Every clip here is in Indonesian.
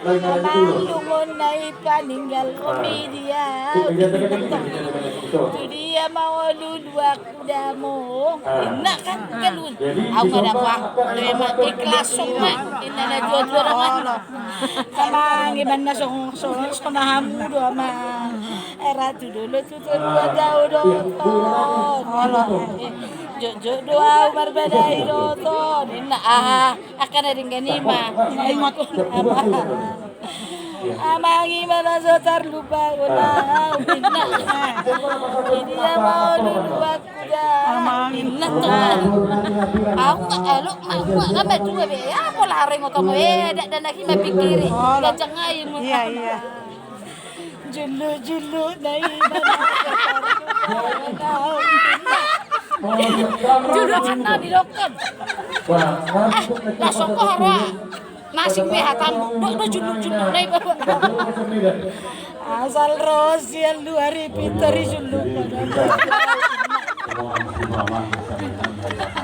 Amang lungon na ipaninggal komedia. Itu dia mau luluak kuda mo. Enak kan galun. Aku nggak dapat. Memang ikhlas semua. Ini na jual-jual orang. Sama gimana sama hamu doa sama era tu dulu tu dua jauh doon. Jojo doa berbeda hiroton. Enak akan ada ganima. Amangi mana sotar lupa guna minna ini dia mau dulu aku dah minna tuh aku elok mau nggak juga be ya aku lari ngotong dan lagi mau pikirin dan cengayin Iya, iya. julu nai julu mana di dokter langsung ke hara nasi meh tamu do julu nai bapak asal rosian 2000 teri julu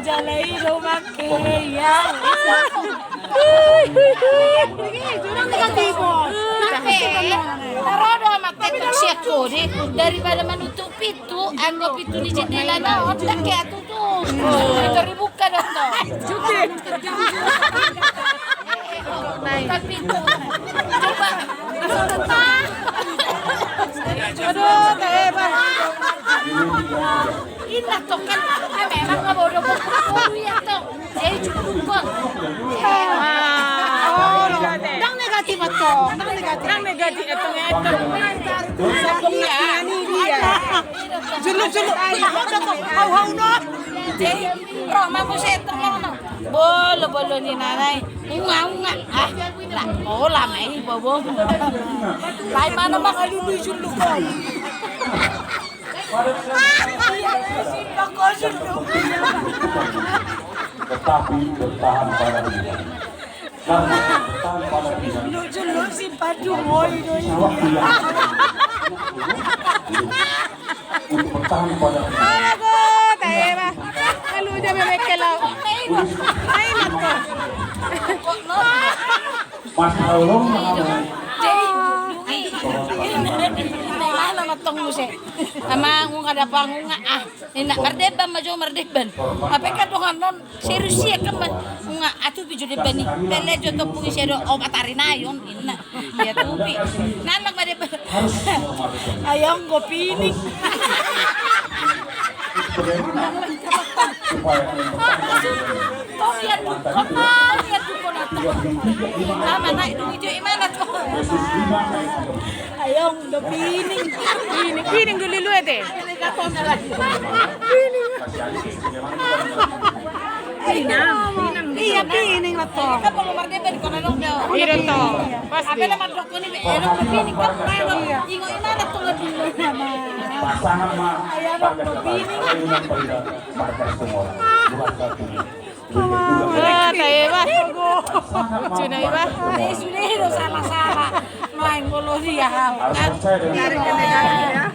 jalai do make ya Jurang negatibo. Tarodo amat tetok siako deh daripada menutup pintu, anggap pintu di jendela naon tak kayak tutup. Itu dibuka dong toh. Buka pintu. Coba. Aduh, hebat. Indah toh kan, memang nggak bodoh bodoh ya toh. Jadi cukup kok. Dang negatif ito. Dang negatif ito nga ito. Sabong na ini dia. Juluk. Haw no. Jadi, Roma mo sa ito no. Bolo ni nanay. Unga. Lah may bobo. Lai mana makaluluy juluk ko. Ako juluk. Tetapi bertahan pada pilihan. Karena bertahan pada pilihan. Juluk si Padumoy. Waktu yang untuk bertahan pada pilihan. Ako, tayo. Kalu dia memekelaw. Ay, nako. Mas Aulong mengalami Mana matong mo siya? Ama kung kada pa nga ina mardeban mardeban. Apa ka to kanon serius siya ka nga atu bijo de bani. Pele jo to pungi siya do obat arinayon ina. Ya tubi. Nanak mardeban. Ayong go pining. Tong yan ko na to. Ama na itu imana to. Ayong go pining. Pining dulu ete. Iya, pining na to. Ka pag mardeban ko na long daw. Iro to. Apa naman dok ko ni elok ko pining ka pero ingo imana to nga dilo naman. pasangan mah Ayah, pada Dok, ayunan pada pada semua bukan satunya. Ah, tayo ba? Tunay ba? Sunero salah-salah. Main bolo dia. Harus percaya dengan